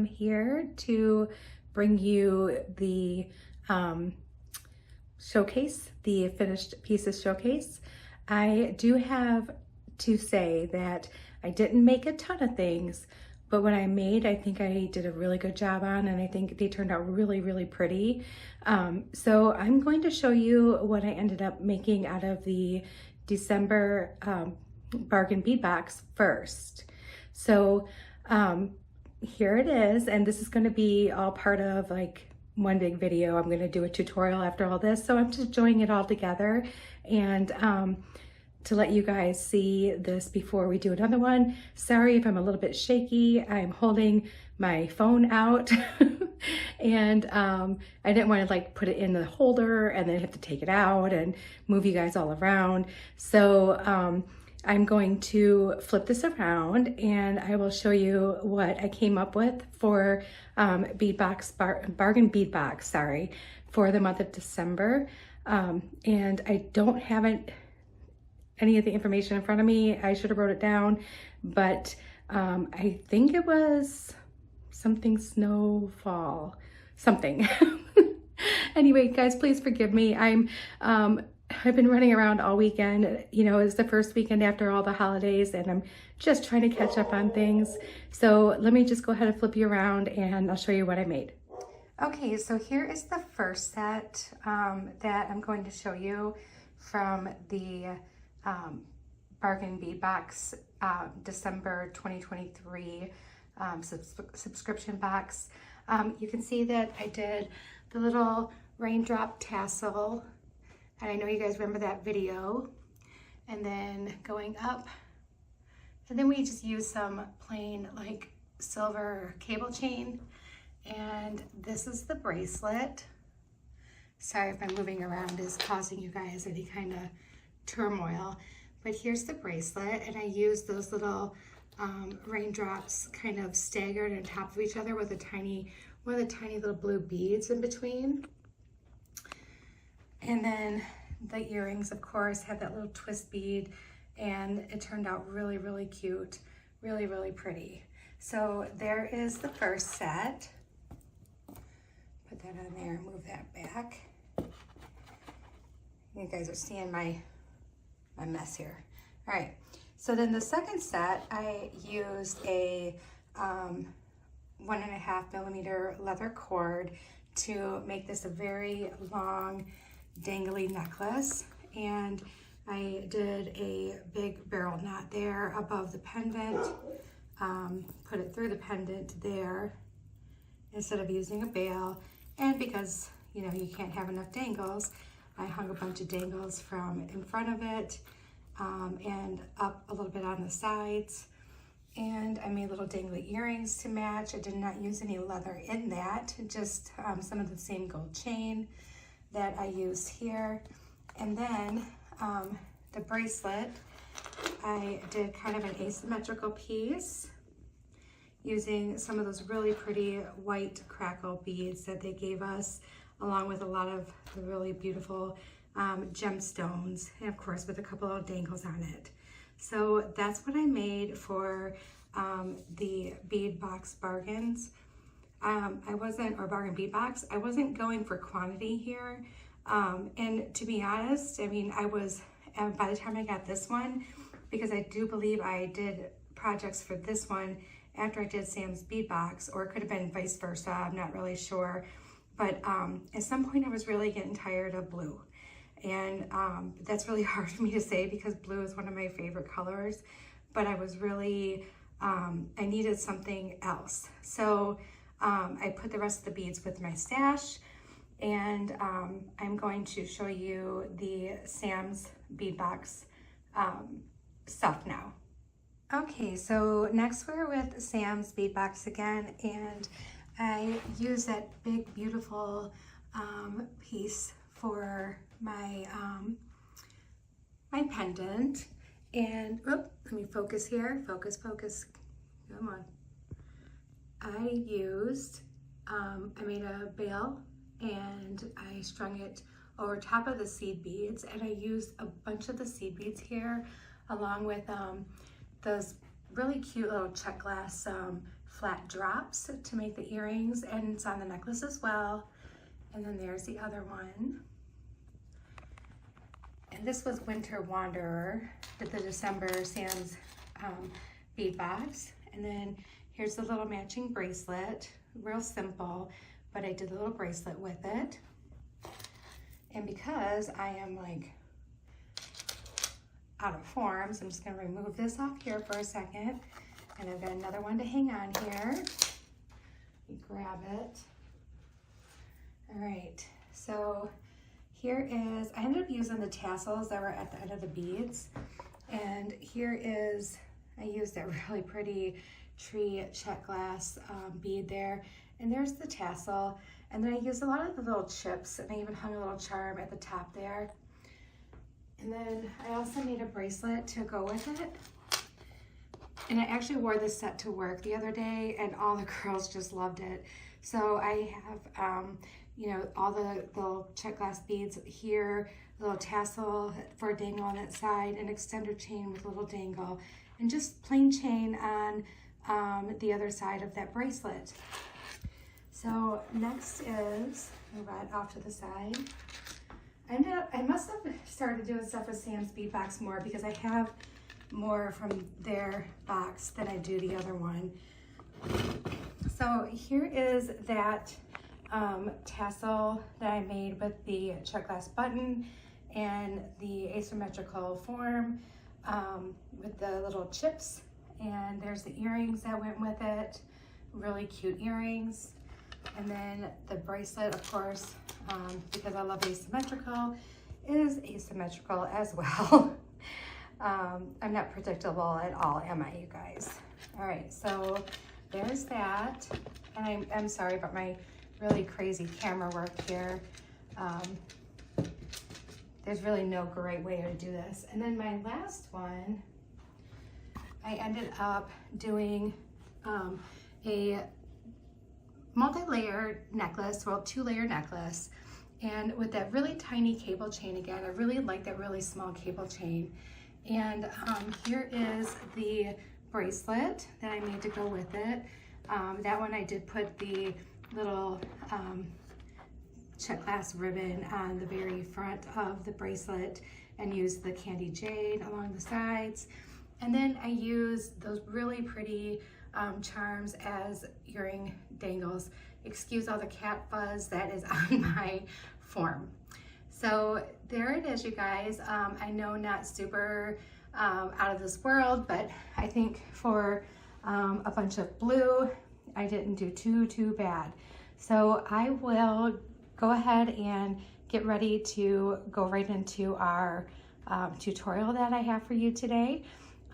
am here to bring you the showcase, the finished pieces showcase. I do have to say that I didn't make a ton of things, but what I made, I think I did a really good job on, and I think they turned out really, really pretty. So I'm going to show you what I ended up making out of the December bargain bead box first. So here it is, and this is going to be all part of like one big video. I'm going to do a tutorial after all this, so I'm just joining it all together and to let you guys see this before we do another one. Sorry if I'm a little bit shaky. I'm holding my phone out and I didn't want to like put it in the holder and then have to take it out and move you guys all around. So I'm going to flip this around and I will show you what I came up with for bargain bead box, sorry, for the month of December. And I don't have any of the information in front of me. I should have wrote it down, but I think it was something snowfall, something. Anyway, guys, please forgive me. I've been running around all weekend. You know, it's the first weekend after all the holidays and I'm just trying to catch up on things. So let me just go ahead and flip you around and I'll show you what I made. Okay, so here is the first set that I'm going to show you from the bargain bead box December 2023 subscription box. You can see that I did the little raindrop tassel, and I know you guys remember that video, and then going up, and then we just used some plain like silver cable chain, and this is the bracelet. Sorry if I'm moving around is causing you guys any kind of turmoil, but here's the bracelet, and I used those little raindrops kind of staggered on top of each other with one of the tiny little blue beads in between. And then the earrings, of course, had that little twist bead, and it turned out really, really cute, really, really pretty. So there is the first set. Put that on there and move that back. You guys are seeing my mess here. All right, so then the second set, I used a 1.5 millimeter leather cord to make this a very long dangly necklace, and I did a big barrel knot there above the pendant, put it through the pendant there instead of using a bail, and because you know you can't have enough dangles, I hung a bunch of dangles from in front of it and up a little bit on the sides, and I made little dangly earrings to match. I did not use any leather in that, just some of the same gold chain that I used here. And then the bracelet, I did kind of an asymmetrical piece using some of those really pretty white crackle beads that they gave us, along with a lot of the really beautiful gemstones, and of course with a couple of dangles on it. So that's what I made for the bead box bargains. Or bargain bead box, I wasn't going for quantity here. And to be honest, I mean, by the time I got this one, because I do believe I did projects for this one after I did Sam's bead box, or it could have been vice versa, I'm not really sure. But at some point I was really getting tired of blue. And that's really hard for me to say because blue is one of my favorite colors, but I was really, I needed something else. So I put the rest of the beads with my stash, and I'm going to show you the Sam's bead box stuff now. Okay, so next we're with Sam's bead box again, and I use that big beautiful piece for my my pendant. And let me focus here, focus, come on. I used, I made a bail and I strung it over top of the seed beads, and I used a bunch of the seed beads here along with those really cute little check glass flat drops to make the earrings, and it's on the necklace as well. And then there's the other one. And this was Winter Wanderer, with the December Sam's bead box. And then here's the little matching bracelet, real simple, but I did a little bracelet with it. And because I am like out of form, so I'm just gonna remove this off here for a second. And I've got another one to hang on here. You grab it. All right, so here is, I ended up using the tassels that were at the end of the beads. And here is, I used a really pretty tree check glass bead there. And there's the tassel. And then I used a lot of the little chips, and I even hung a little charm at the top there. And then I also made a bracelet to go with it. And I actually wore this set to work the other day, and all the girls just loved it. So I have, you know, all the little check glass beads here, a little tassel for a dangle on that side, an extender chain with a little dangle, and just plain chain on the other side of that bracelet. So next is, move that off to the side. I must have started doing stuff with Sam's Bead Box more, because I have more from their box than I do the other one. So here is that tassel that I made with the check glass button and the asymmetrical form with the little chips. And there's the earrings that went with it, really cute earrings. And then the bracelet, of course, because I love asymmetrical, is asymmetrical as well. I'm not predictable at all, am I, you guys? All right, so there's that. And I'm sorry about my really crazy camera work here. There's really no great way to do this. And then my last one, I ended up doing a multi-layer necklace, well, 2-layer necklace. And with that really tiny cable chain again, I really like that really small cable chain. And here is the bracelet that I made to go with it. That one I did put the little check glass ribbon on the very front of the bracelet and used the candy jade along the sides. And then I used those really pretty charms as earring dangles. Excuse all the cat fuzz that is on my form. So there it is, you guys. I know not super out of this world, but I think for a bunch of blue, I didn't do too bad. So I will go ahead and get ready to go right into our tutorial that I have for you today.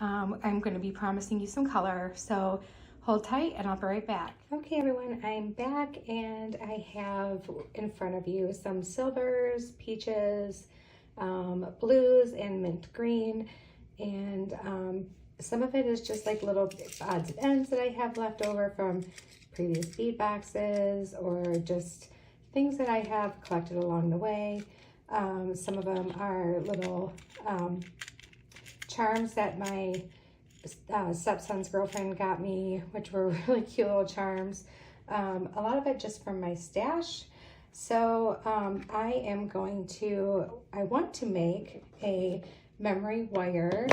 I'm going to be promising you some color, so hold tight and I'll be right back. Okay everyone, I'm back and I have in front of you some silvers, peaches, blues, and mint green. And some of it is just like little odds and ends that I have left over from previous bead boxes, or just things that I have collected along the way. Some of them are little charms that my stepson's girlfriend got me, which were really cute little charms. A lot of it just from my stash. So I want to make a memory wire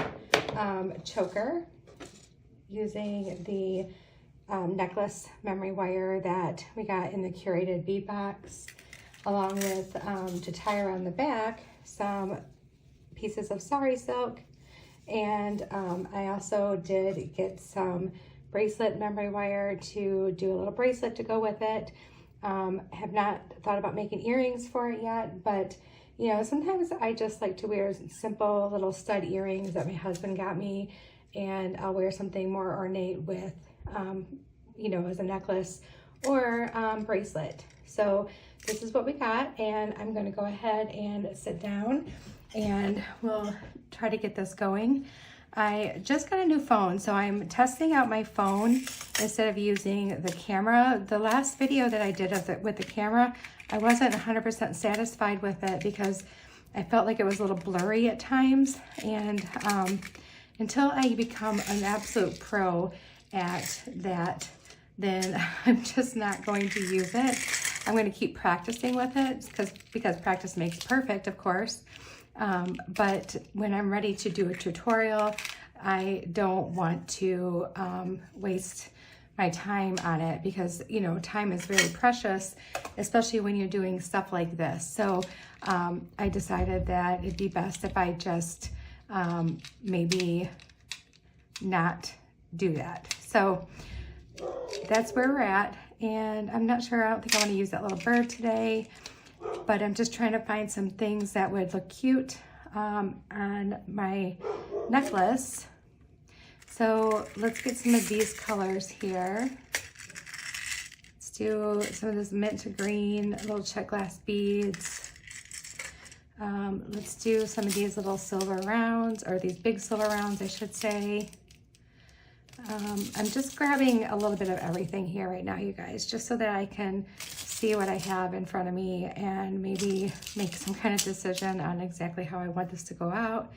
choker using the necklace memory wire that we got in the curated bead box, along with to tie around the back some pieces of sari silk. And I also did get some bracelet memory wire to do a little bracelet to go with it. Have not thought about making earrings for it yet, but you know, sometimes I just like to wear simple little stud earrings that my husband got me, and I'll wear something more ornate with, you know, as a necklace or bracelet. So this is what we got, and I'm going to go ahead and sit down and we'll try to get this going. I just got a new phone, so I'm testing out my phone instead of using the camera. The last video that I did of it with the camera, I wasn't 100% satisfied with it because I felt like it was a little blurry at times. And until I become an absolute pro at that, then I'm just not going to use it. I'm going to keep practicing with it because practice makes perfect, of course. But when I'm ready to do a tutorial, I don't want to waste my time on it because, you know, time is very precious, especially when you're doing stuff like this. So I decided that it'd be best if I just maybe not do that. So that's where we're at. And I'm not sure, I don't think I want to use that little bird today, but I'm just trying to find some things that would look cute on my necklace. So let's get some of these colors here. Let's do some of this mint green, little check glass beads. Let's do some of these little silver rounds, or these big silver rounds, I should say. I'm just grabbing a little bit of everything here right now, you guys, just so that I can see what I have in front of me and maybe make some kind of decision on exactly how I want this to go out.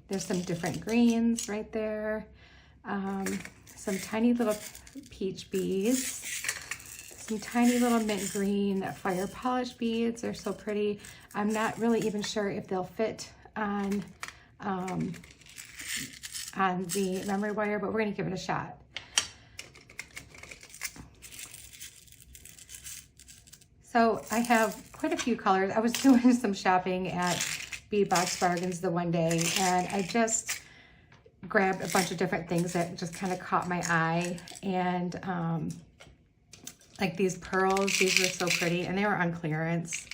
There's some different greens right there. Some tiny little peach beads, some tiny little mint green fire polish beads. They're so pretty. I'm not really even sure if they'll fit on the memory wire, but we're gonna give it a shot. So I have quite a few colors. I was doing some shopping at Bead Box Bargains the one day, and I just grabbed a bunch of different things that just kind of caught my eye. And like these pearls, these were so pretty, and they were on clearance.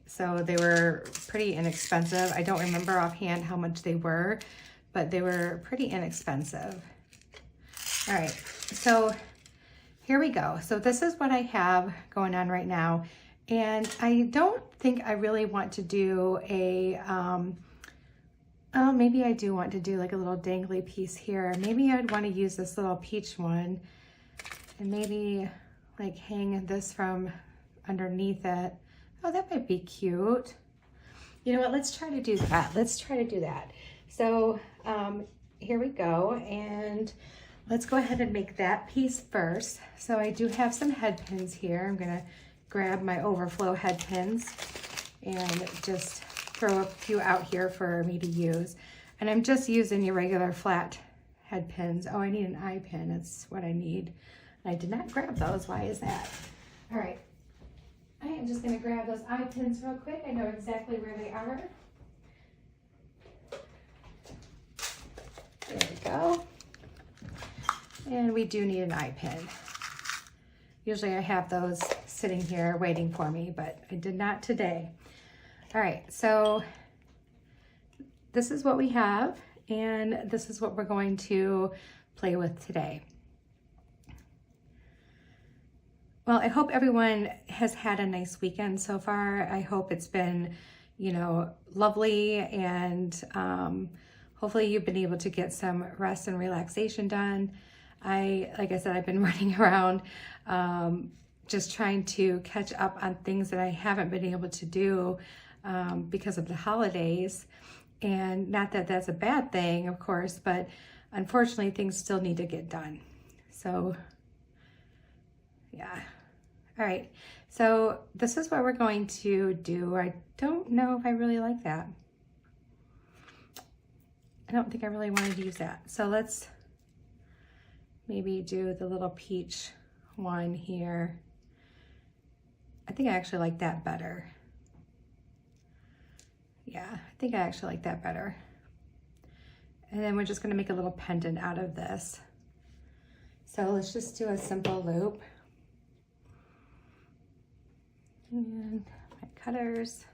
So they were pretty inexpensive. I don't remember offhand how much they were, but they were pretty inexpensive. All right, so here we go. So this is what I have going on right now. And I don't think I really want to do a, oh, maybe I do want to do like a little dangly piece here. Maybe I'd want to use this little peach one and maybe like hang this from underneath it. Oh, that might be cute. You know what, let's try to do that. Let's try to do that. So here we go, and let's go ahead and make that piece first. So I do have some head pins here. I'm gonna grab my overflow head pins and just throw a few out here for me to use. And I'm just using your regular flat head pins. Oh, I need an eye pin, that's what I need. I did not grab those, why is that? All right, I am just gonna grab those eye pins real quick. I know exactly where they are. There we go. And we do need an eye pin. Usually I have those sitting here waiting for me, but I did not today. All right, so this is what we have, and this is what we're going to play with today. Well, I hope everyone has had a nice weekend so far. I hope it's been, you know, lovely, and hopefully you've been able to get some rest and relaxation done. Like I said, I've been running around just trying to catch up on things that I haven't been able to do because of the holidays. And not that that's a bad thing, of course, but unfortunately things still need to get done. So yeah. All right, so this is what we're going to do. I don't know if I really like that. I don't think I really wanted to use that. So let's maybe do the little peach one here. I think I actually like that better. Yeah, I think I actually like that better. And then we're just gonna make a little pendant out of this. So let's just do a simple loop. And my cutters.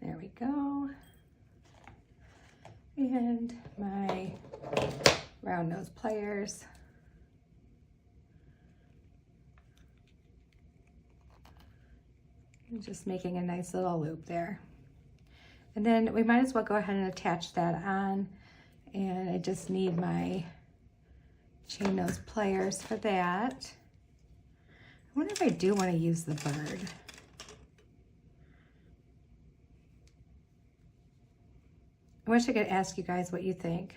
There we go. And my round nose pliers. I'm just making a nice little loop there. And then we might as well go ahead and attach that on. And I just need my chain nose pliers for that. I wonder if I do want to use the bird. I wish I could ask you guys what you think.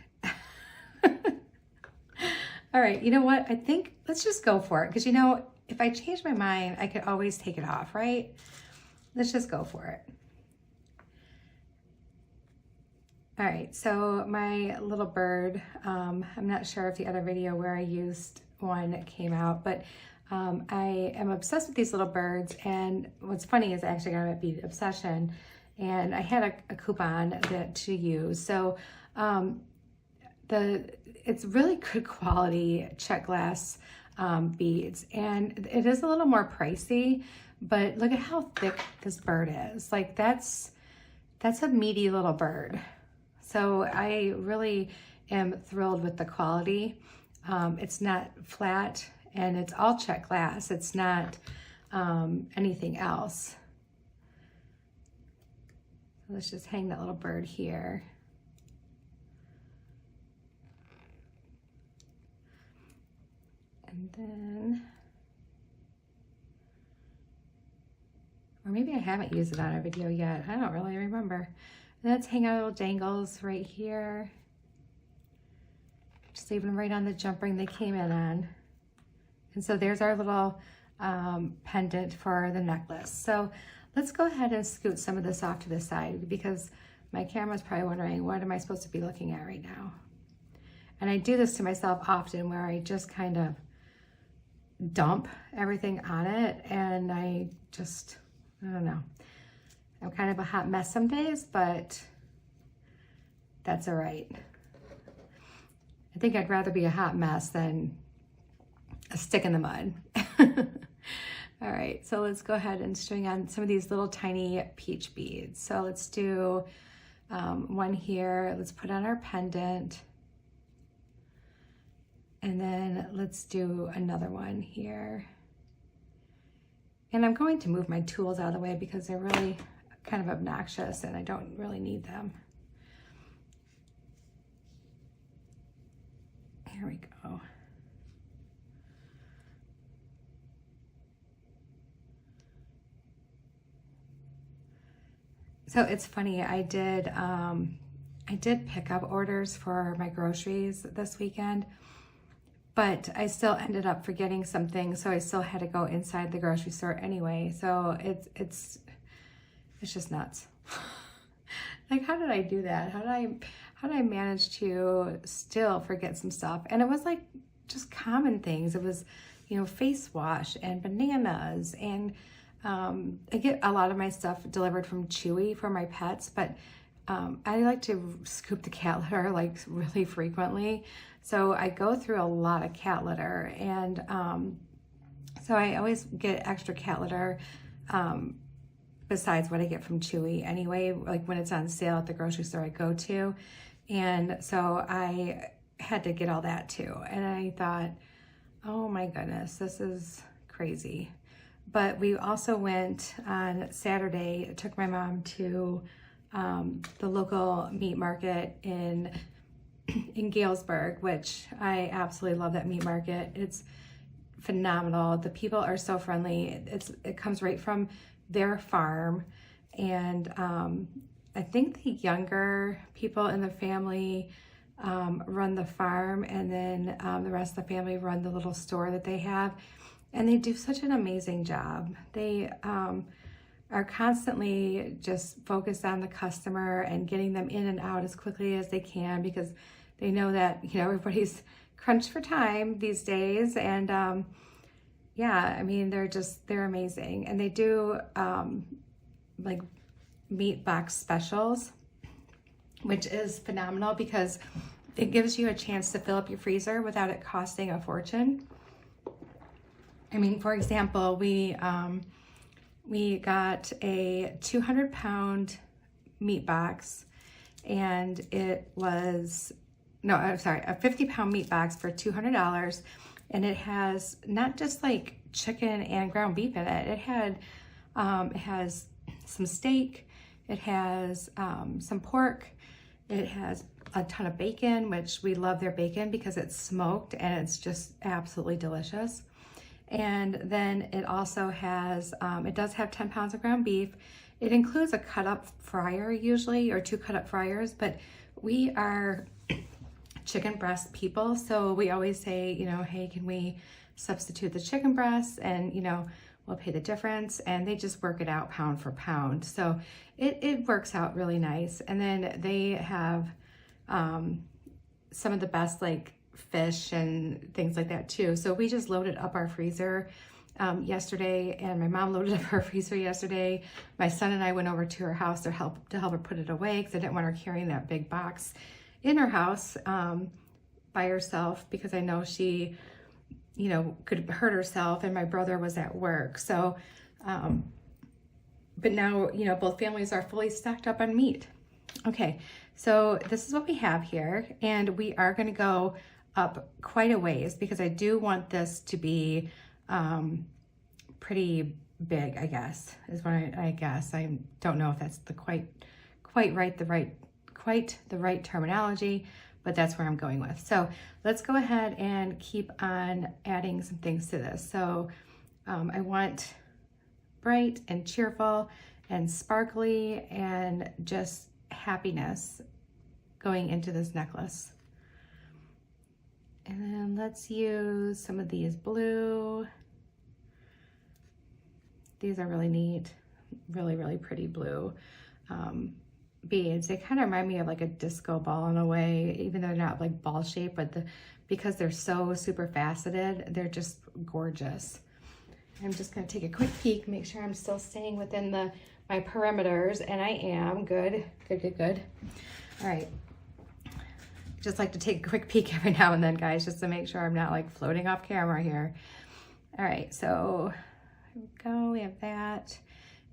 All right, you know what? I think let's just go for it. Because you know, if I change my mind, I could always take it off, right? Let's just go for it. All right, so my little bird, I'm not sure if the other video where I used one came out, but I am obsessed with these little birds. And what's funny is I actually got them at Bead Obsession, and I had a coupon to use. So it's really good quality check glass beads, and it is a little more pricey, but look at how thick this bird is. Like that's a meaty little bird. So I really am thrilled with the quality. It's not flat, and it's all check glass. It's not anything else. Let's just hang that little bird here. And then, or maybe I haven't used it on a video yet. I don't really remember. And let's hang our little dangles right here. Just leave them right on the jump ring they came in on. And so there's our little pendant for the necklace. So let's go ahead and scoot some of this off to the side, because my camera's probably wondering, what am I supposed to be looking at right now? And I do this to myself often, where I just kind of dump everything on it, and I don't know. I'm kind of a hot mess some days, but that's all right. I think I'd rather be a hot mess than a stick in the mud. All right, so let's go ahead and string on some of these little tiny peach beads. So let's do one here. Let's put on our pendant. And then let's do another one here. And I'm going to move my tools out of the way because they're really kind of obnoxious and I don't really need them. Here we go. So it's funny, I did pick up orders for my groceries this weekend, but I still ended up forgetting something, so I still had to go inside the grocery store anyway. So it's just nuts. Like, how did I do that? How did I manage to still forget some stuff? And it was like just common things. It was, face wash and bananas, and I get a lot of my stuff delivered from Chewy for my pets, but I like to scoop the cat litter like really frequently. So I go through a lot of cat litter, and so I always get extra cat litter besides what I get from Chewy anyway, like when it's on sale at the grocery store I go to. And so I had to get all that too. And I thought, oh my goodness, this is crazy. But we also went on Saturday, took my mom to the local meat market in Galesburg, which I absolutely love that meat market. It's phenomenal. The people are so friendly. It comes right from their farm, and I think the younger people in the family run the farm, and then the rest of the family run the little store that they have, and they do such an amazing job. They are constantly just focused on the customer and getting them in and out as quickly as they can, because they know that everybody's crunched for time these days. And yeah, I mean, they're amazing. And they do like meat box specials, which is phenomenal because it gives you a chance to fill up your freezer without it costing a fortune. I mean, for example, we got a 200-pound meat box, and it was, no, I'm sorry, a 50-pound meat box for $200. And it has not just like chicken and ground beef in it. It has some steak, it has some pork, it has a ton of bacon, which we love their bacon because it's smoked and it's just absolutely delicious. And then it also has, it does have 10 pounds of ground beef. It includes a cut up fryer usually, or 2 cut up fryers, but we are chicken breast people. So we always say, you know, hey, can we substitute the chicken breasts, and, you know, we'll pay the difference, and they just work it out pound for pound. So it works out really nice. And then they have some of the best like fish and things like that too. So we just loaded up our freezer yesterday, and my mom loaded up her freezer yesterday. My son and I went over to her house to help her put it away, because I didn't want her carrying that big box in her house by herself, because I know she, you know, could hurt herself, and my brother was at work. So, but now, you know, both families are fully stocked up on meat. Okay, so this is what we have here, and we are going to go up quite a ways, because I do want this to be pretty big, I guess, is what I guess. I don't know if that's the quite the right terminology, but that's where I'm going with. So let's go ahead and keep on adding some things to this. So I want bright and cheerful and sparkly and just happiness going into this necklace. And then let's use some of these blue. These are really neat, really pretty blue beads. They kind of remind me of like a disco ball in a way, even though they're not like ball shaped, but because they're so super faceted, they're just gorgeous. I'm just gonna take a quick peek, make sure I'm still staying within my perimeters, and I am. Good. All right. Just like to take a quick peek every now and then, guys, just to make sure I'm not like floating off camera here. All right, so here we go, we have that.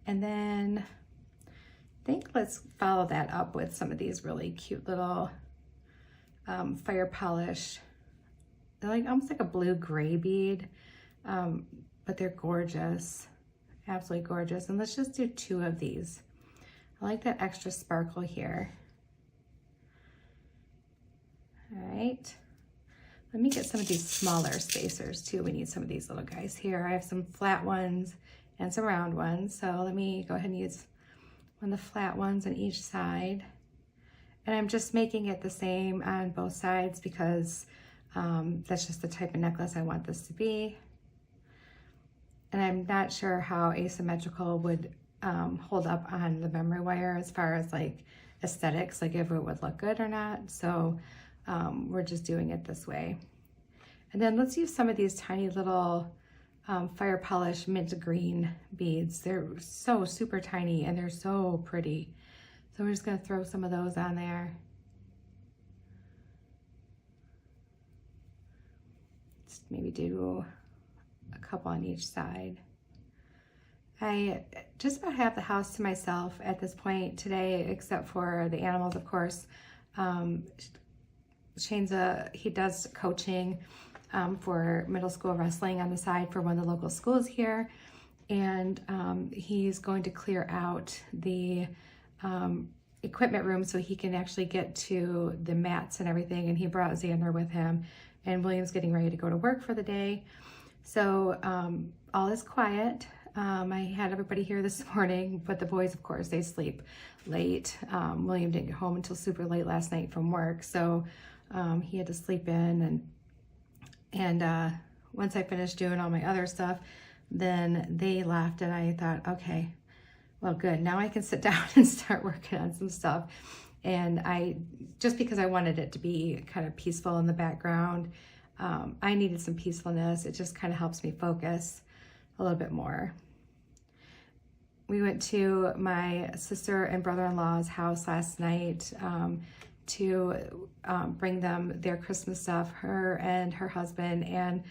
And then I think let's follow that up with some of these really cute little fire polish. They're like almost like a blue-gray bead, but they're gorgeous, absolutely gorgeous. And let's just do 2 of these. I like that extra sparkle here. All right, let me get some of these smaller spacers too. We need some of these little guys here. I have some flat ones and some round ones. So let me go ahead and use one of the flat ones on each side. And I'm just making it the same on both sides, because that's just the type of necklace I want this to be. And I'm not sure how asymmetrical would hold up on the memory wire as far as like aesthetics, like if it would look good or not. So we're just doing it this way. And then let's use some of these tiny little fire polish mint green beads. They're so super tiny and they're so pretty. So we're just gonna throw some of those on there. Just maybe do a couple on each side. I just about have the house to myself at this point today, except for the animals, of course. Shane's he does coaching for middle school wrestling on the side for one of the local schools here. And he's going to clear out the equipment room so he can actually get to the mats and everything. And he brought Xander with him, and William's getting ready to go to work for the day. So all is quiet. I had everybody here this morning, but the boys, of course, they sleep late. William didn't get home until super late last night from work, so he had to sleep in. And once I finished doing all my other stuff, then they left, and I thought, okay, well, good. Now I can sit down and start working on some stuff. And just because I wanted it to be kind of peaceful in the background, I needed some peacefulness. It just kind of helps me focus a little bit more. We went to my sister and brother-in-law's house last night to bring them their Christmas stuff. Her and her husband and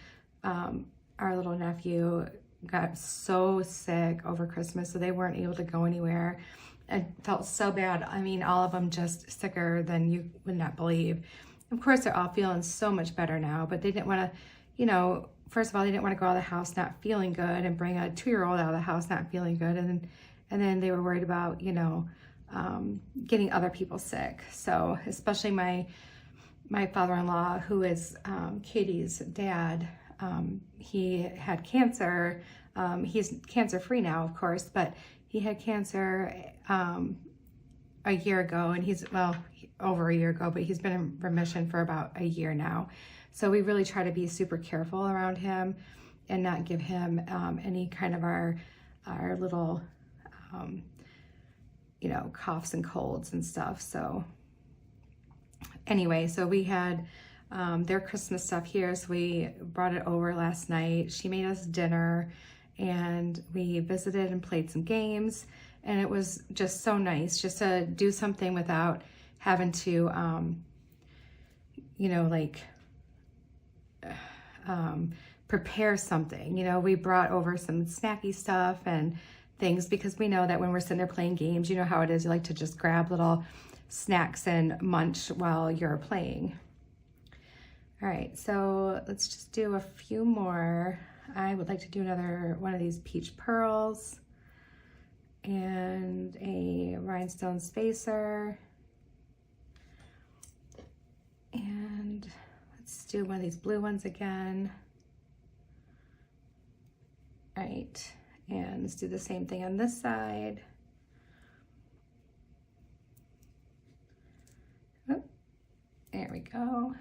our little nephew got so sick over Christmas, so they weren't able to go anywhere. I felt so bad. I mean, all of them just sicker than you would not believe. Of course, they're all feeling so much better now, but they didn't want to, you know, first of all, they didn't want to go out of the house not feeling good and bring a 2-year-old out of the house not feeling good. And then they were worried about, you know, getting other people sick. So especially my father-in-law, who is Katie's dad, he had cancer. He's cancer-free now, of course, but he had cancer a year ago, and over a year ago, but he's been in remission for about a year now. So we really try to be super careful around him and not give him any kind of our little, you know, coughs and colds and stuff. So anyway, so we had their Christmas stuff here. So we brought it over last night. She made us dinner and we visited and played some games. And it was just so nice just to do something without having to, you know, like prepare something. You know, we brought over some snacky stuff and things because we know that when we're sitting there playing games, you know how it is. You like to just grab little snacks and munch while you're playing. All right, so let's just do a few more. I would like to do another one of these peach pearls and a rhinestone spacer. And let's do one of these blue ones again. All right, and let's do the same thing on this side. Oh, there we go.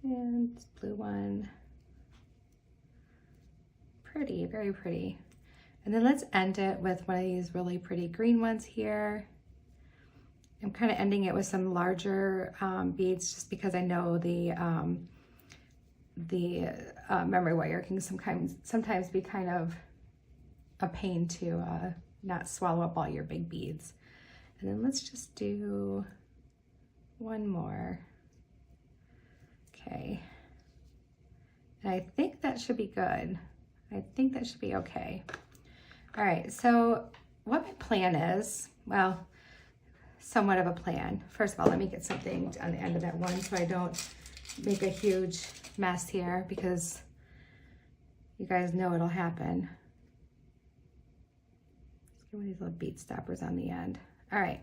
And this blue one. Pretty, very pretty. And then let's end it with one of these really pretty green ones here. I'm kind of ending it with some larger beads just because I know the memory wire can sometimes be kind of a pain to not swallow up all your big beads. And then let's just do one more. Okay. And I think that should be good. I think that should be okay. All right, so what my plan is, well, somewhat of a plan. First of all, let me get something on the end of that one so I don't make a huge mess here because you guys know it'll happen. Let's get one of these little bead stoppers on the end. All right,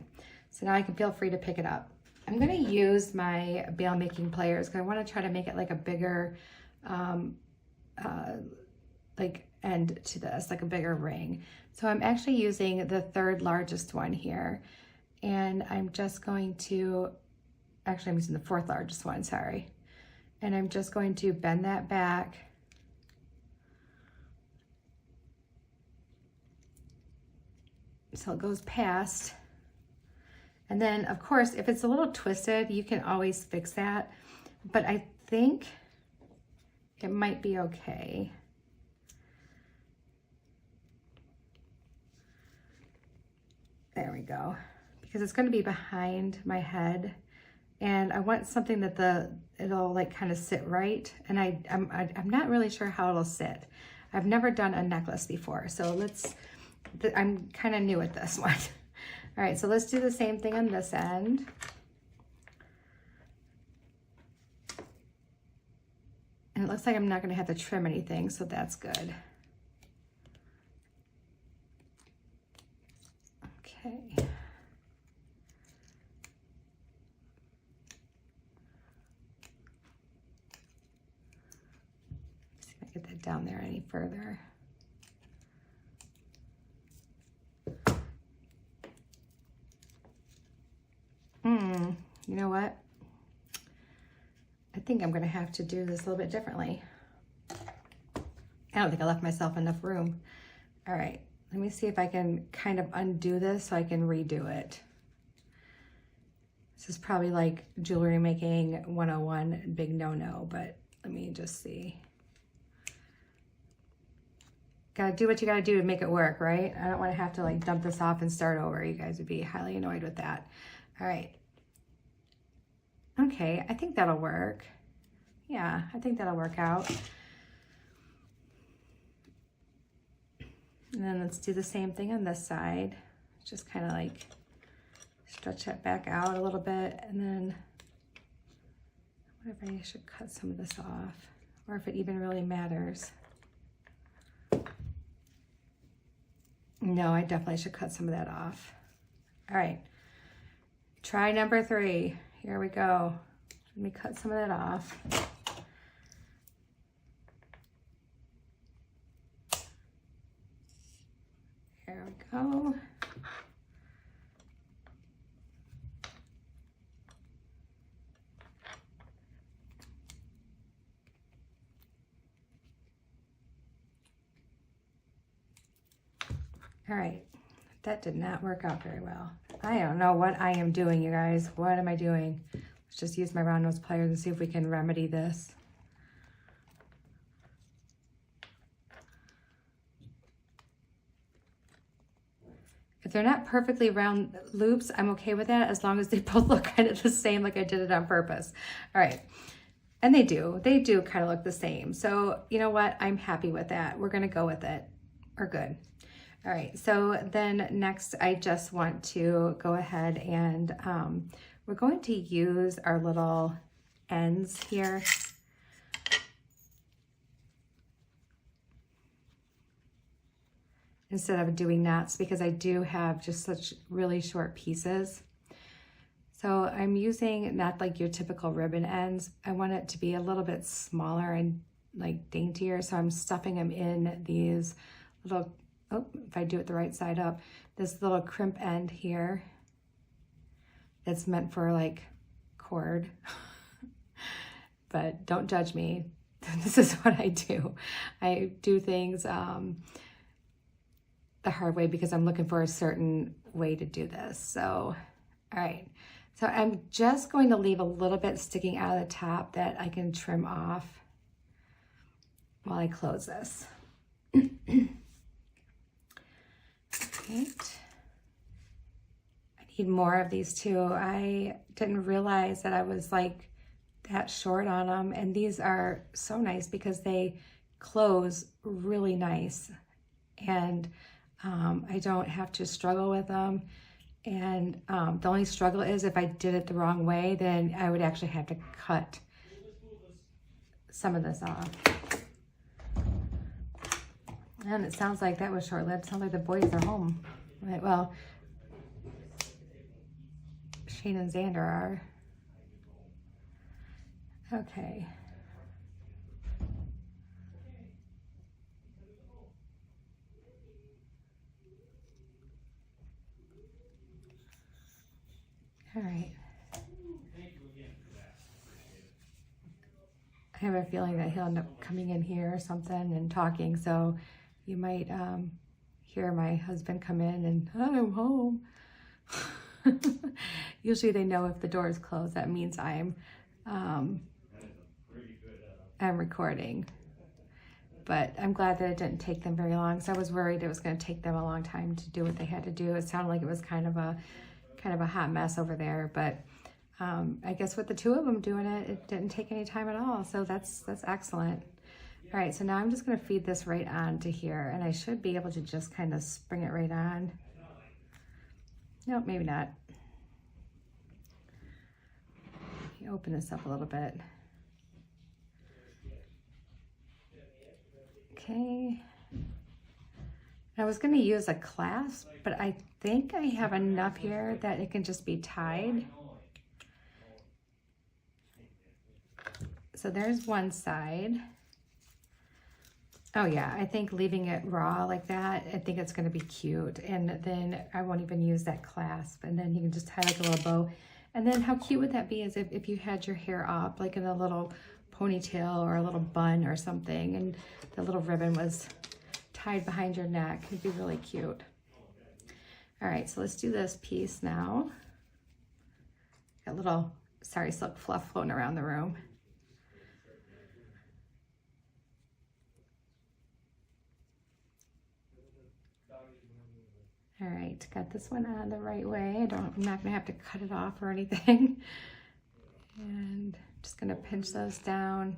so now I can feel free to pick it up. I'm gonna use my bail making pliers because I wanna try to make it like a bigger, like end to this, like a bigger ring. So I'm actually using the third largest one here. And I'm just going to, actually I'm using the fourth largest one, sorry. And I'm just going to bend that back. So it goes past. And then of course, if it's a little twisted, you can always fix that. But I think it might be okay. There we go. Because it's going to be behind my head and I want something that it'll like kind of sit right. And I'm not really sure how it'll sit. I've never done a necklace before. So I'm kind of new at this one. All right, so let's do the same thing on this end. And it looks like I'm not going to have to trim anything, so that's good. Okay. See if I get that down there any further. You know what? I think I'm going to have to do this a little bit differently. I don't think I left myself enough room. All right. Let me see if I can kind of undo this so I can redo it. This is probably like jewelry making 101, big no-no, but let me just see. Gotta do what you gotta do to make it work, right? I don't wanna have to like dump this off and start over. You guys would be highly annoyed with that. All right. Okay, I think that'll work. Yeah, I think that'll work out. And then let's do the same thing on this side. Just kind of like stretch that back out a little bit. And then I wonder if I should cut some of this off or if it even really matters. No, I definitely should cut some of that off. All right, try number 3. Here we go. Let me cut some of that off. There we go. All right, that did not work out very well. I don't know what I am doing, you guys. What am I doing? Let's just use my round nose pliers and see if we can remedy this. If they're not perfectly round loops, I'm okay with that as long as they both look kind of the same, like I did it on purpose. All right, and they do kind of look the same. So you know what, I'm happy with that. We're gonna go with it, we're good. All right, so then next I just want to go ahead and we're going to use our little ends here. Instead of doing knots, because I do have just such really short pieces. So I'm using not like your typical ribbon ends. I want it to be a little bit smaller and like daintier. So I'm stuffing them in these little, oh, if I do it the right side up, this little crimp end here. That's meant for like cord, but don't judge me. This is what I do. I do things the hard way because I'm looking for a certain way to do this. So, all right. So I'm just going to leave a little bit sticking out of the top that I can trim off while I close this. Okay. I need more of these too. I didn't realize that I was like that short on them, and these are so nice because they close really nice, and I don't have to struggle with them. And the only struggle is if I did it the wrong way, then I would actually have to cut some of this off. And it sounds like that was short-lived. Sounds like the boys are home. Right, well, Shane and Xander are. Okay. All right. I have a feeling that he'll end up coming in here or something and talking, so you might hear my husband come in and, I'm home. Usually they know if the door is closed, that means I'm recording. But I'm glad that it didn't take them very long, so I was worried it was going to take them a long time to do what they had to do. It sounded like it was kind of a hot mess over there, but I guess with the two of them doing it, it didn't take any time at all. So that's excellent. All right, so now I'm just gonna feed this right on to here, and I should be able to just kind of spring it right on. Nope, maybe not. Let me open this up a little bit. Okay. I was going to use a clasp, but I think I have enough here that it can just be tied. So there's one side. Oh yeah, I think leaving it raw like that, I think it's going to be cute. And then I won't even use that clasp. And then you can just tie like a little bow. And then how cute would that be is if you had your hair up like in a little ponytail or a little bun or something, and the little ribbon was tied behind your neck. It'd be really cute. All right, so let's do this piece now. Got a little sari silk fluff floating around the room. All right, got this one on the right way. I'm not gonna have to cut it off or anything. And just gonna pinch those down.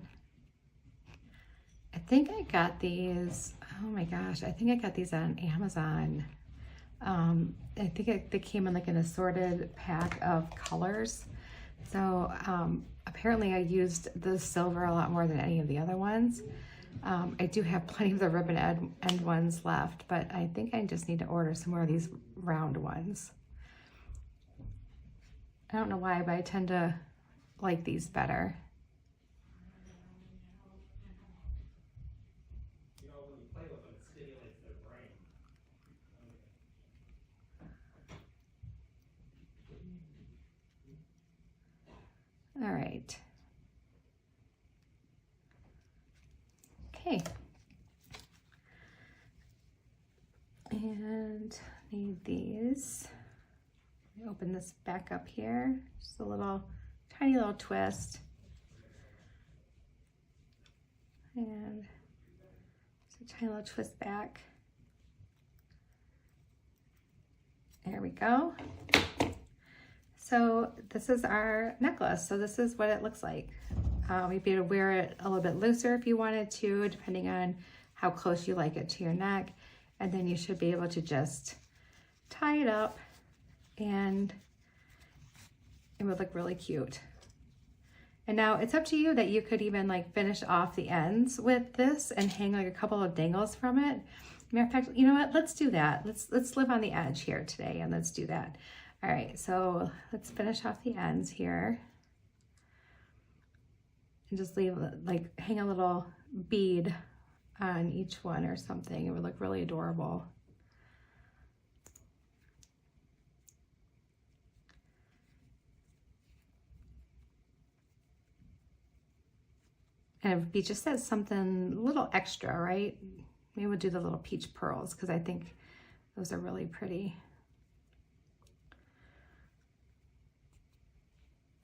I think I got these, oh my gosh, I think I got these on Amazon. I think they came in like an assorted pack of colors. So apparently I used the silver a lot more than any of the other ones. I do have plenty of the ribbon end ones left, but I think I just need to order some more of these round ones. I don't know why, but I tend to like these better. All right. Okay. And And need these. Open this back up here, just a little tiny little twist, and just a tiny little twist back. There we go. So this is our necklace. So this is what it looks like. You'd be able to wear it a little bit looser if you wanted to, depending on how close you like it to your neck. And then you should be able to just tie it up and it would look really cute. And now it's up to you that you could even like finish off the ends with this and hang like a couple of dangles from it. Matter of fact, you know what? Let's do that. Let's live on the edge here today and let's do that. All right, so let's finish off the ends here. And just leave, like, hang a little bead on each one or something. It would look really adorable. And if he just says something a little extra, right? Maybe we'll do the little peach pearls because I think those are really pretty.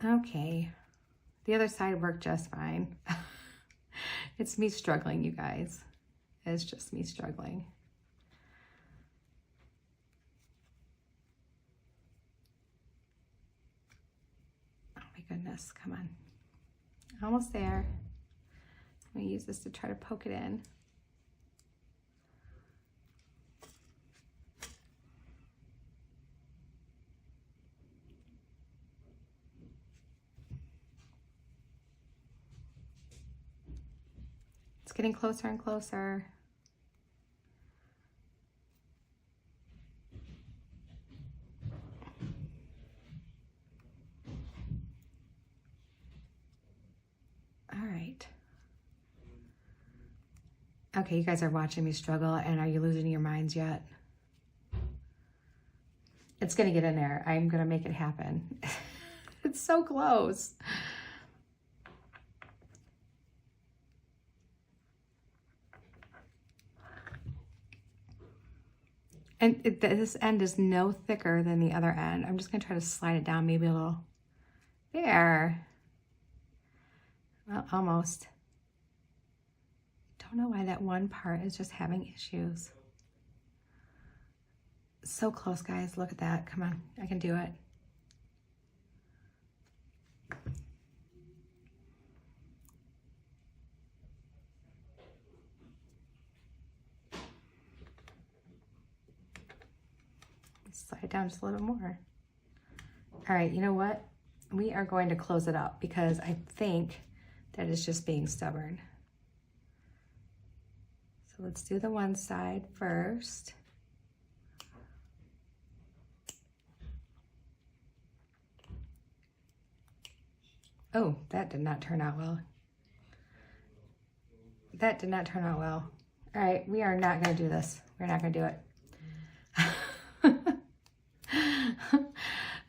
Okay, the other side worked just fine. It's me struggling, you guys. It's just me struggling. Oh my goodness, come on. Almost there. I'm gonna use this to try to poke it in. It's getting closer and closer. All right. Okay, you guys are watching me struggle, and are you losing your minds yet? It's gonna get in there. I'm gonna make it happen. It's so close. And this end is no thicker than the other end. I'm just gonna try to slide it down, maybe a little. There. Well, almost. Don't know why that one part is just having issues. So close, guys. Look at that. Come on, I can do it. Slide it down just a little bit more. All right, you know what? We are going to close it up because I think that it's just being stubborn. So let's do the one side first. Oh, that did not turn out well. That did not turn out well. All right, we are not gonna do this. We're not gonna do it.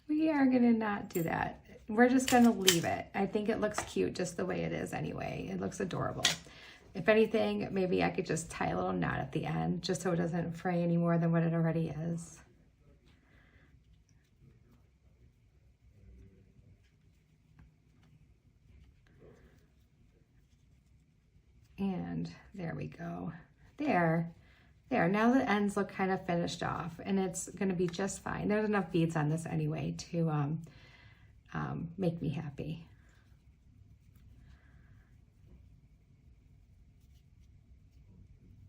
We are gonna not do that. We're just gonna leave it. I think it looks cute just the way it is anyway. It looks adorable. If anything, maybe I could just tie a little knot at the end just so it doesn't fray any more than what it already is. And there we go. There. Now the ends look kind of finished off and it's gonna be just fine. There's enough beads on this anyway to make me happy.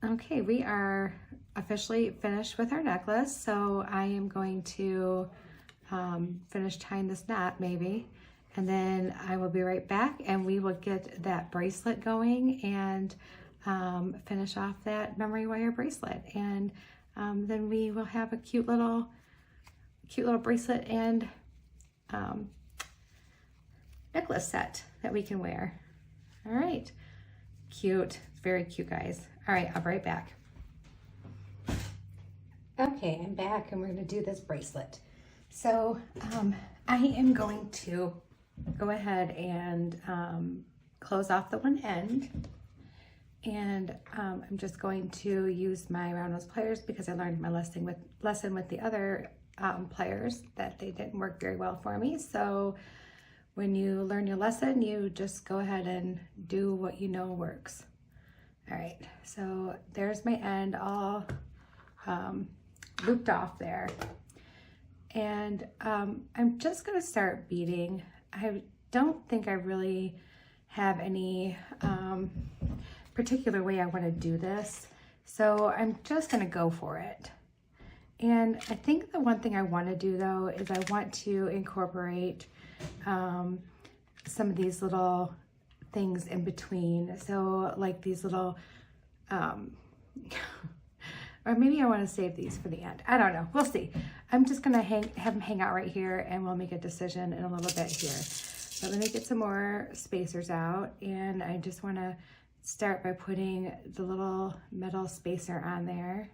Okay, we are officially finished with our necklace. So I am going to finish tying this knot maybe, and then I will be right back and we will get that bracelet going and finish off that memory wire bracelet. And then we will have a cute little bracelet and necklace set that we can wear. All right, cute, very cute, guys. All right, I'll be right back. Okay, I'm back and we're gonna do this bracelet. So I am going to go ahead and close off the one end. And I'm just going to use my round nose pliers because I learned my lesson with the other pliers that they didn't work very well for me. So when you learn your lesson, you just go ahead and do what you know works. All right, so there's my end all looped off there. And I'm just gonna start beading. I don't think I really have any particular way I want to do this, so I'm just gonna go for it. And I think the one thing I want to do though is I want to incorporate some of these little things in between, so like these little or maybe I want to save these for the end. I don't know, we'll see. I'm just gonna have them hang out right here and we'll make a decision in a little bit here. But let me get some more spacers out, and I just want to start by putting the little metal spacer on there.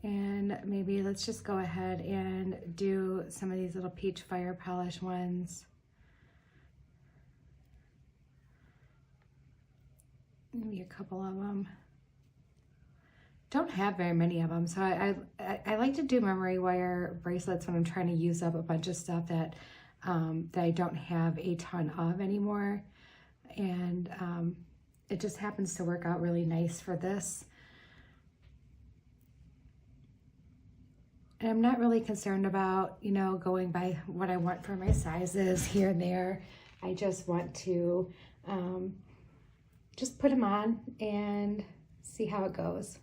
And maybe let's just go ahead and do some of these little peach fire polish ones. Maybe a couple of them. Don't have very many of them, so I like to do memory wire bracelets when I'm trying to use up a bunch of stuff that that I don't have a ton of anymore, and it just happens to work out really nice for this. And I'm not really concerned about, you know, going by what I want for my sizes here and there. I just want to just put them on and see how it goes.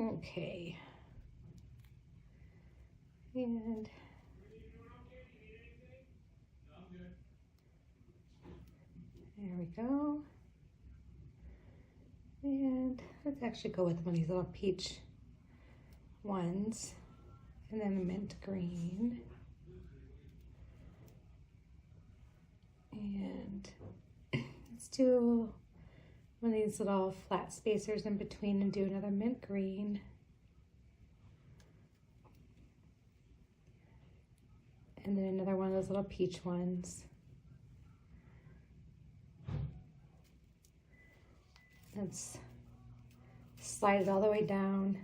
Okay. And there we go. And let's actually go with one of these little peach ones, and then the mint green. And let's do one of these little flat spacers in between and do another mint green. And then another one of those little peach ones. Let's slide it all the way down.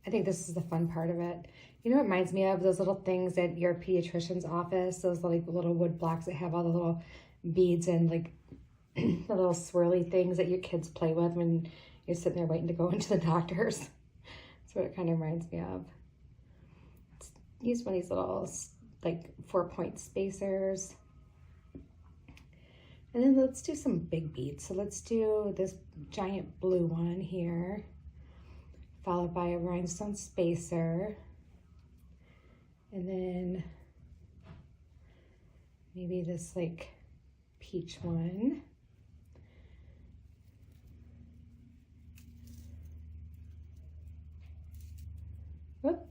I think this is the fun part of it. You know what it reminds me of? Those little things at your pediatrician's office, those like little wood blocks that have all the little beads and like the little swirly things that your kids play with when you're sitting there waiting to go into the doctor's. That's what it kind of reminds me of. Let's use one of these little like 4-point spacers. And then let's do some big beads. So let's do this giant blue one here, followed by a rhinestone spacer. And then maybe this like peach one. Whoop,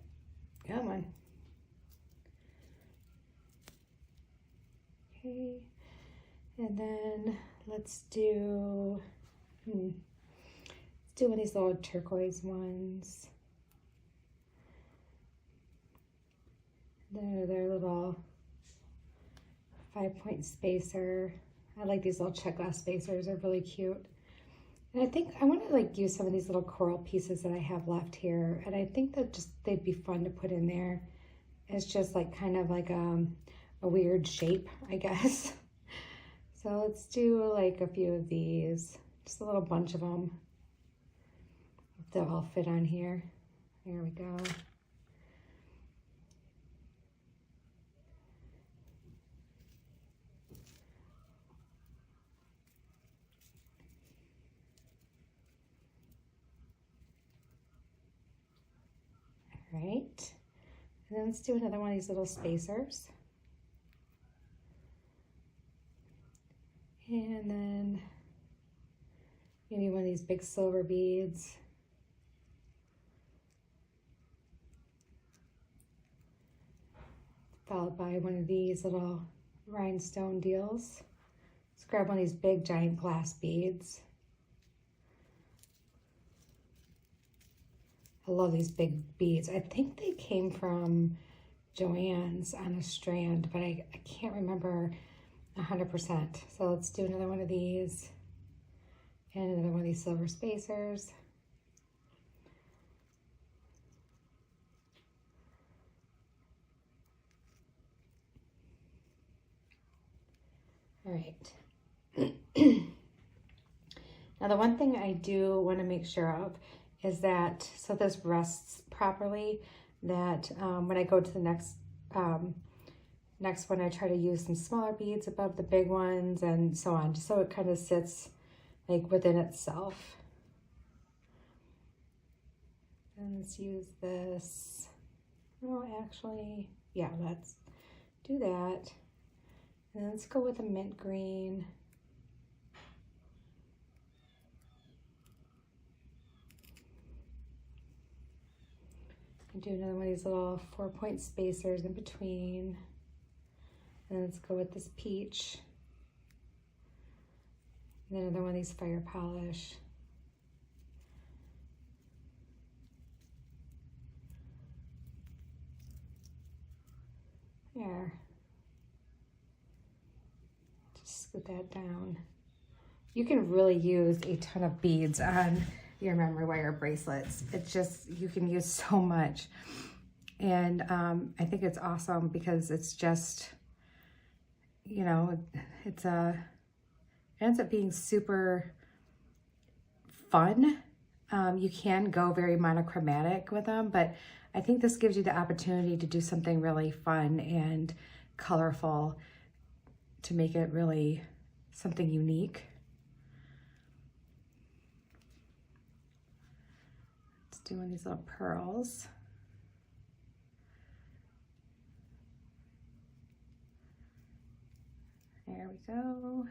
come on. Okay, and then let's do, let's do one of these little turquoise ones. They're little 5-point spacer. I like these little check glass spacers, they're really cute. And I think I want to like use some of these little coral pieces that I have left here, and I think that just they'd be fun to put in there. It's just like kind of like a weird shape, I guess. So let's do like a few of these, just a little bunch of them. They'll all fit on here. There we go. Right, and then let's do another one of these little spacers. And then maybe one of these big silver beads. Followed by one of these little rhinestone deals. Let's grab one of these big giant glass beads. I love these big beads. I think they came from Joann's on a strand, but I can't remember 100%. So let's do another one of these and another one of these silver spacers. All right. Now the one thing I do want to make sure of is that, so this rests properly, that when I go to the next one, I try to use some smaller beads above the big ones and so on, just so it kind of sits like within itself. And let's use this. Oh, actually, yeah, let's do that. And let's go with a mint green. And do another one of these little 4-point spacers in between. And let's go with this peach. And then another one of these fire polish. There. Just scoot that down. You can really use a ton of beads on your memory wire bracelets. It's just, you can use so much. And I think it's awesome because it's just, you know, it ends up being super fun. You can go very monochromatic with them, but I think this gives you the opportunity to do something really fun and colorful to make it really something unique. Let's do one of these little pearls. There we go.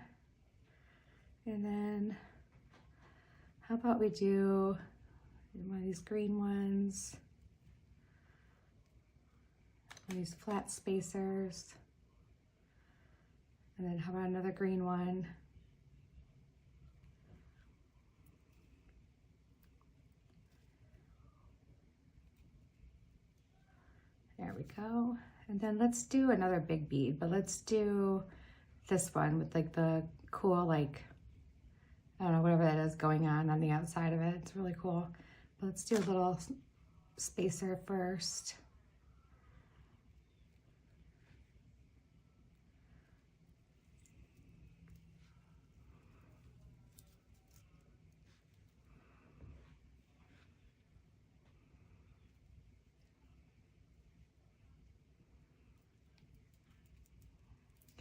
And then how about we do one of these green ones, one of these flat spacers, and then how about another green one? There we go. And then let's do another big bead, but let's do this one with like the cool, like, I don't know, whatever that is going on the outside of it. It's really cool. But let's do a little spacer first.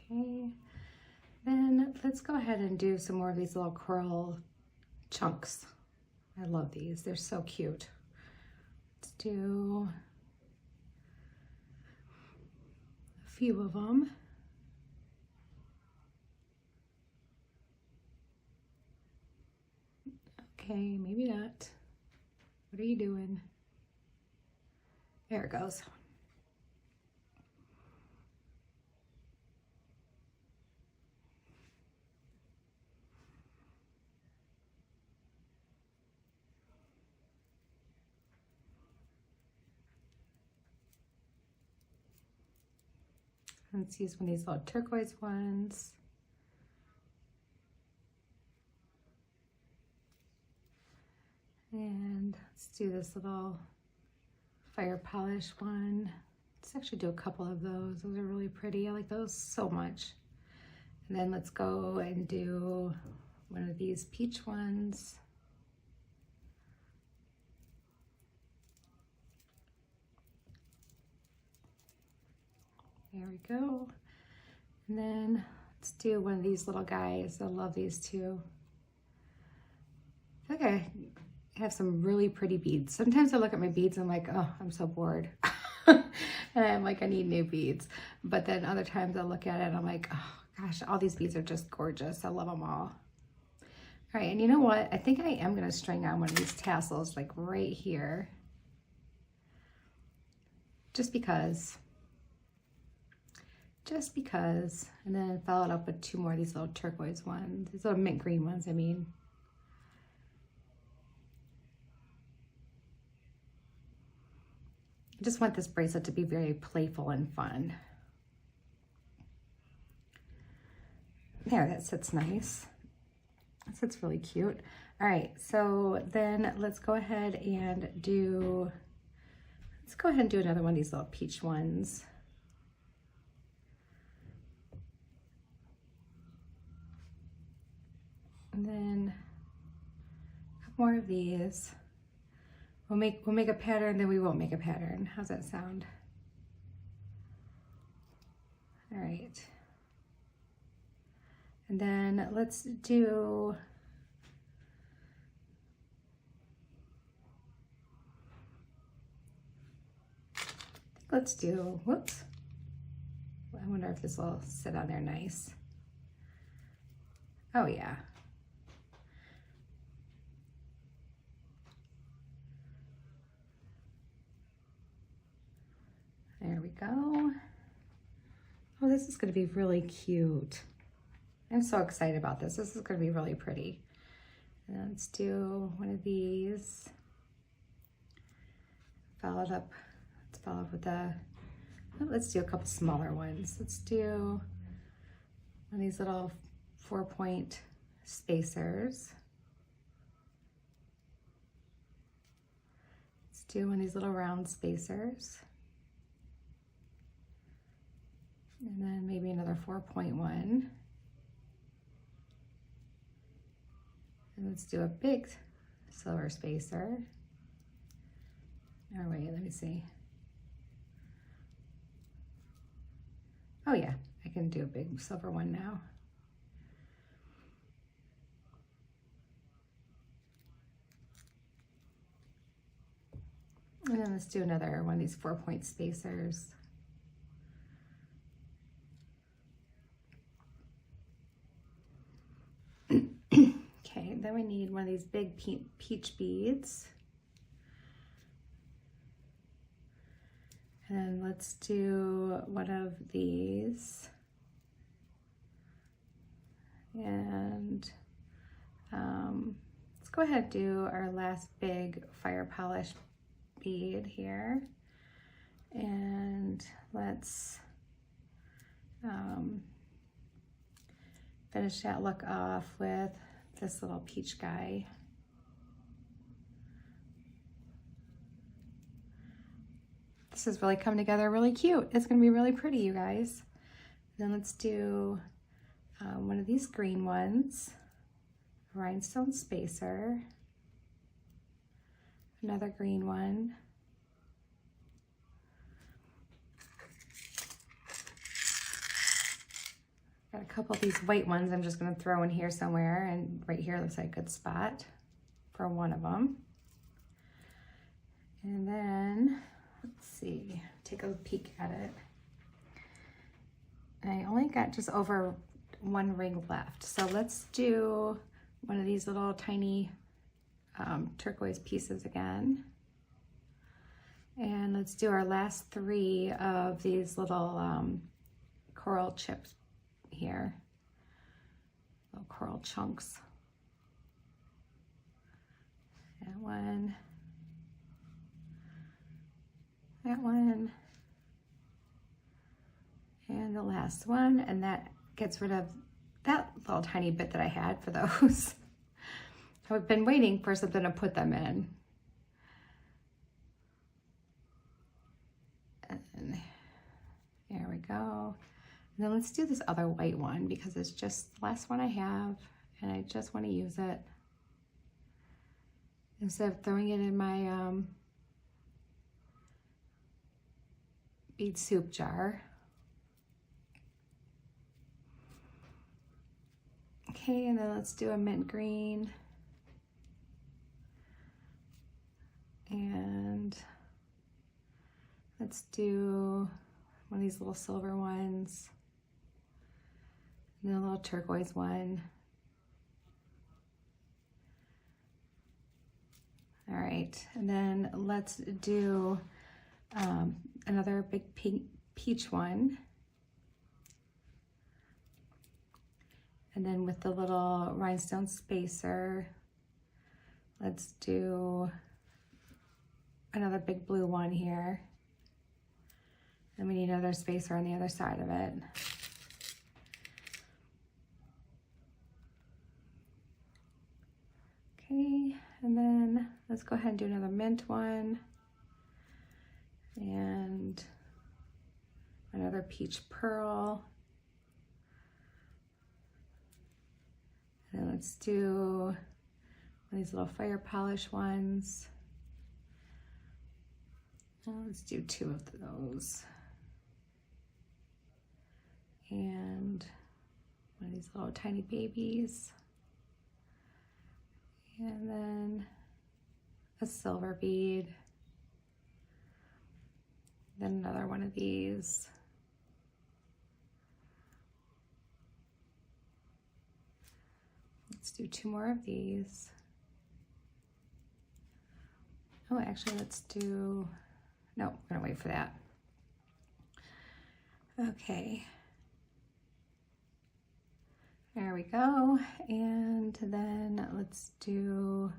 Okay, then let's go ahead and do some more of these little coral chunks. I love these, they're so cute. Let's do a few of them. Okay, maybe not. What are you doing? There it goes. Let's use one of these little turquoise ones. And let's do this little fire polish one. Let's actually do a couple of those. Those are really pretty. I like those so much. And then let's go and do one of these peach ones. There we go. And then let's do one of these little guys. I love these too. I think I have some really pretty beads. Sometimes I look at my beads and I'm like, oh, I'm so bored. And I'm like, I need new beads. But then other times I look at it and I'm like, oh gosh, all these beads are just gorgeous. I love them all. All right, and you know what? I think I am gonna string on one of these tassels like right here. Just because, and then follow it up with two more of these little turquoise ones, these little mint green ones, I mean. I just want this bracelet to be very playful and fun. There, that sits nice. That sits really cute. All right, so then let's go ahead and do, another one of these little peach ones. And then a couple more of these. We'll make a pattern, then we won't make a pattern. How's that sound? All right. And then let's do, whoops. I wonder if this will sit on there nice. Oh yeah. There we go. Oh, this is going to be really cute. I'm so excited about this. This is going to be really pretty. And let's do one of these. Follow it up. Let's follow up with the, let's do a couple smaller ones. Let's do one of these little 4-point spacers. Let's do one of these little round spacers. And then maybe another 4-point one. And let's do a big silver spacer. Oh wait, let me see. Oh yeah, I can do a big silver one now. And then let's do another one of these 4-point spacers. Okay, then we need one of these big peach beads. And then let's do one of these. And let's go ahead and do our last big fire polish bead here. And let's finish that look off with this little peach guy. This is really coming together really cute. It's gonna be really pretty, you guys. Then let's do one of these green ones, rhinestone spacer, another green one, got a couple of these white ones I'm just going to throw in here somewhere, and right here looks like a good spot for one of them. And then, let's see, take a peek at it. I only got just over one ring left. So let's do one of these little tiny turquoise pieces again. And let's do our last 3 of these little coral chips here, little coral chunks. That one, and the last one, and that gets rid of that little tiny bit that I had for those. I've been waiting for something to put them in. And there we go. And then let's do this other white one because it's just the last one I have and I just want to use it. Instead of throwing it in my bead soup jar. Okay, and then let's do a mint green. And let's do one of these little silver ones. And then a little turquoise one. All right, and then let's do another big peach one. And then with the little rhinestone spacer, let's do another big blue one here. And we need another spacer on the other side of it. Okay, and then let's go ahead and do another mint one. And another peach pearl. And then let's do one of these little fire polish ones. Let's do 2 of those. And one of these little tiny babies. And then a silver bead. Then another one of these. Let's do 2 more of these. Oh, actually, let's do, no, we're gonna wait for that. Okay. There we go. And then let's do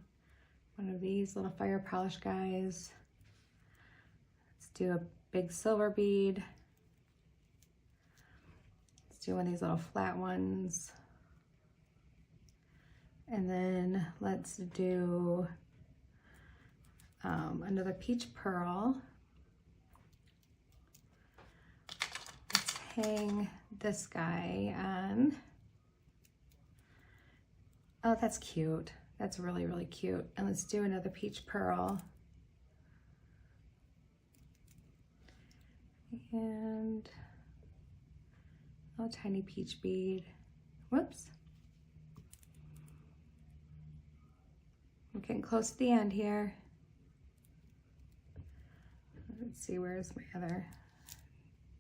one of these little fire polish guys. Let's do a big silver bead. Let's do one of these little flat ones. And then let's do another peach pearl. Let's hang this guy on. Oh, that's cute. That's really, really cute. And let's do another peach pearl. And a little tiny peach bead. Whoops. I'm getting close to the end here. Let's see, where's my other?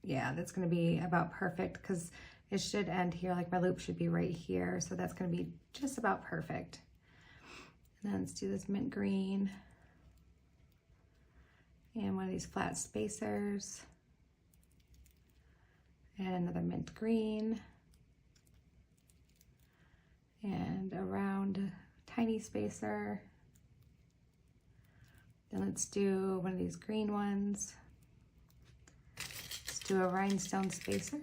Yeah, that's gonna be about perfect because it should end here, like my loop should be right here. So that's gonna be just about perfect. And then let's do this mint green. And one of these flat spacers. And another mint green. And a round tiny spacer. Then let's do one of these green ones. Let's do a rhinestone spacer.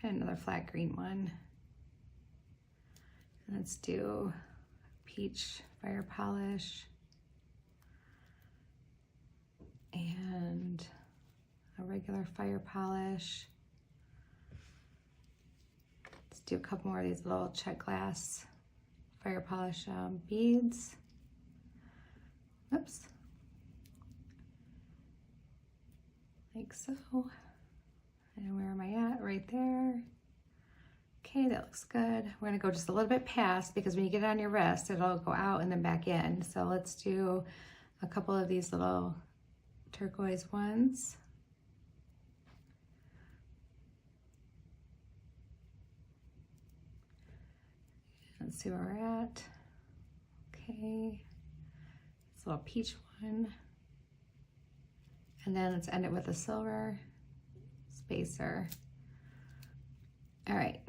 And another flat green one. And let's do peach fire polish. And a regular fire polish. Let's do a couple more of these little check glass fire polish beads. Oops. Like so. And where am I at? Right there. Okay, that looks good. We're gonna go just a little bit past because when you get it on your wrist, it'll go out and then back in. So let's do a couple of these little turquoise ones. Let's see where we're at. Okay. This little peach one. And then let's end it with a silver spacer. All right.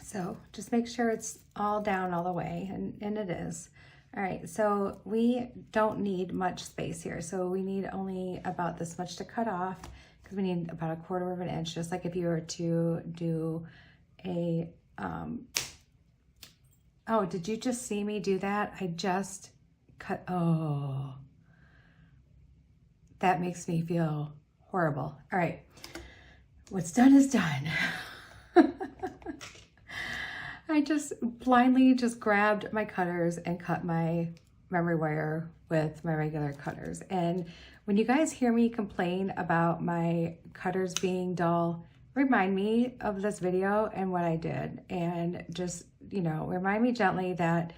So just make sure it's all down all the way, and it is. All right, so we don't need much space here. So we need only about this much to cut off because we need about 1/4 of an inch, just like if you were to do a, oh, did you just see me do that? I just cut, oh, that makes me feel horrible. All right, what's done is done. I just blindly just grabbed my cutters and cut my memory wire with my regular cutters. And when you guys hear me complain about my cutters being dull, remind me of this video and what I did. And just, you know, remind me gently that,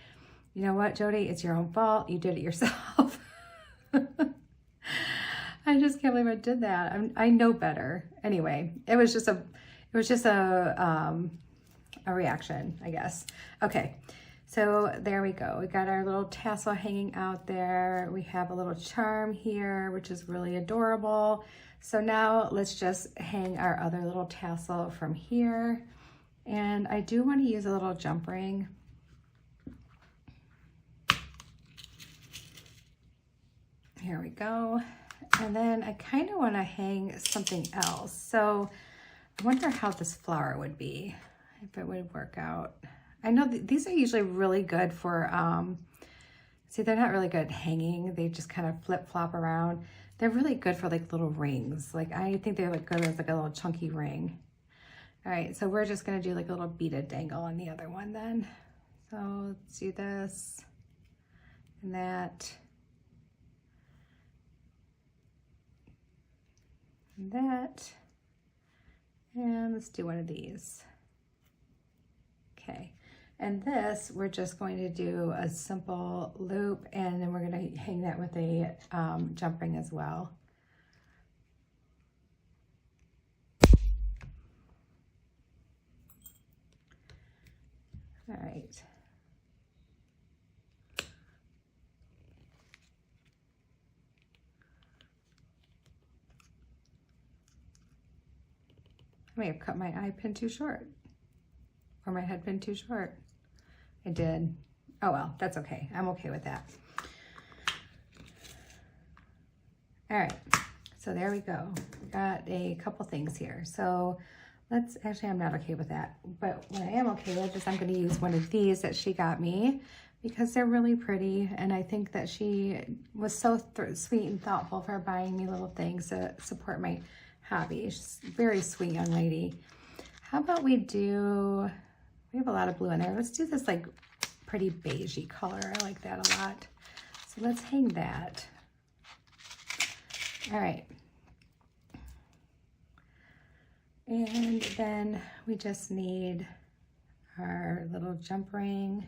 you know what, Jody, it's your own fault. You did it yourself. I just can't believe I did that. I know better. Anyway, it was just a reaction, I guess. Okay, so there we go. We got our little tassel hanging out there. We have a little charm here, which is really adorable. So now let's just hang our other little tassel from here. And I do want to use a little jump ring. Here we go. And then I kind of want to hang something else. So I wonder how this flower would be, if it would work out. I know these are usually really good for, see, they're not really good at hanging. They just kind of flip-flop around. They're really good for like little rings. Like I think they look good as like a little chunky ring. All right, so we're just gonna do like a little beaded dangle on the other one then. So let's do this and that. And that. And let's do one of these. Okay, and this, we're just going to do a simple loop, and then we're gonna hang that with a jump ring as well. All right. I may have cut my eye pin too short, or my head pin too short. I did. Oh well, that's okay. I'm okay with that. All right, so there we go. We got a couple things here. So let's, actually I'm not okay with that, but what I am okay with is I'm gonna use one of these that she got me because they're really pretty, and I think that she was so sweet and thoughtful for buying me little things to support my hobby. She's a very sweet young lady. How about we have a lot of blue in there. Let's do this like pretty beigey color. I like that a lot. So let's hang that. All right. And then we just need our little jump ring.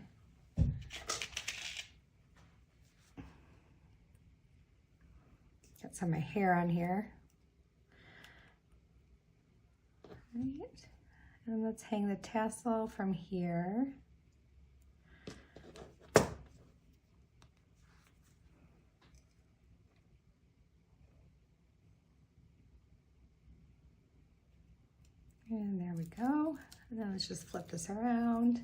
Got some of my hair on here. Right. And let's hang the tassel from here. And there we go. And then let's just flip this around.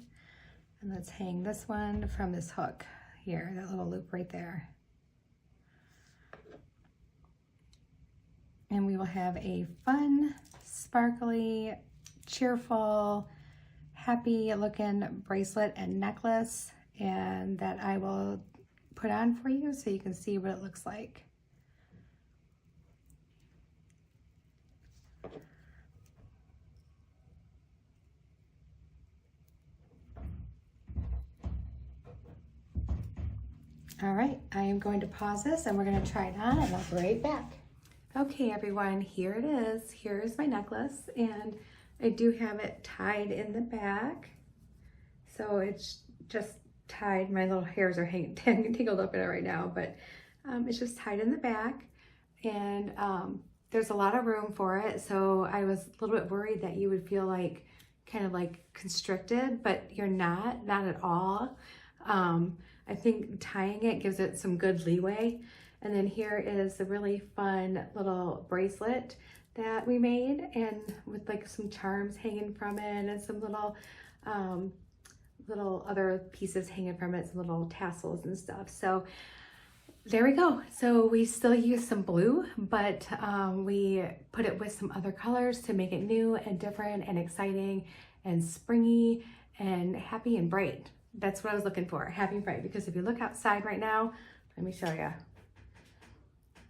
And let's hang this one from this hook here, that little loop right there. And we will have a fun, sparkly, cheerful, happy looking bracelet and necklace, and that I will put on for you so you can see what it looks like. All right, I am going to pause this and we're going to try it on, and I'll be right back. Okay, everyone, here it is. Here is my necklace, and I do have it tied in the back. So it's just tied. My little hairs are tangled up in it right now, but it's just tied in the back, and there's a lot of room for it. So I was a little bit worried that you would feel like kind of like constricted, but you're not at all. I think tying it gives it some good leeway. And then here is a really fun little bracelet that we made, and with like some charms hanging from it and some little other pieces hanging from it, some little tassels and stuff. So there we go. So we still use some blue, but we put it with some other colors to make it new and different and exciting and springy and happy and bright. That's what I was looking for, happy and bright, because if you look outside right now, let me show you.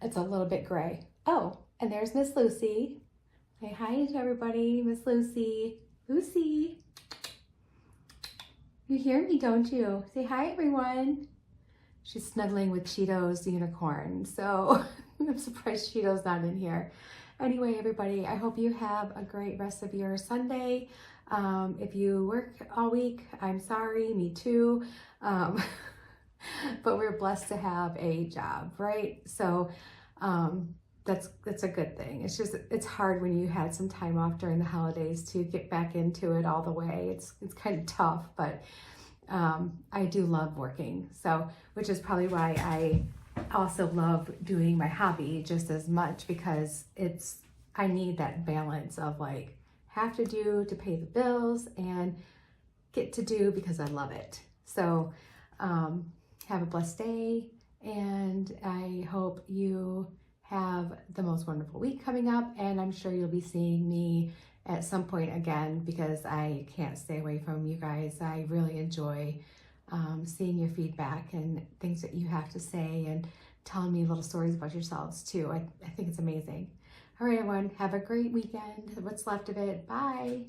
It's a little bit gray. Oh, and there's Miss Lucy. Say hi to everybody, Miss Lucy. Lucy, you hear me, don't you? Say hi, everyone. She's snuggling with Cheeto's unicorn, so I'm surprised Cheeto's not in here. Anyway, everybody, I hope you have a great rest of your Sunday. If you work all week, I'm sorry, me too. But we're blessed to have a job, right? So that's a good thing. It's just, it's hard when you had some time off during the holidays to get back into it all the way. It's kind of tough, but I do love working. So, which is probably why I also love doing my hobby just as much, because I need that balance of like, have to do to pay the bills and get to do because I love it. So have a blessed day, and I hope you have the most wonderful week coming up, and I'm sure you'll be seeing me at some point again because I can't stay away from you guys. I really enjoy seeing your feedback and things that you have to say and telling me little stories about yourselves too. I think it's amazing. All right, everyone, have a great weekend. What's left of it. Bye.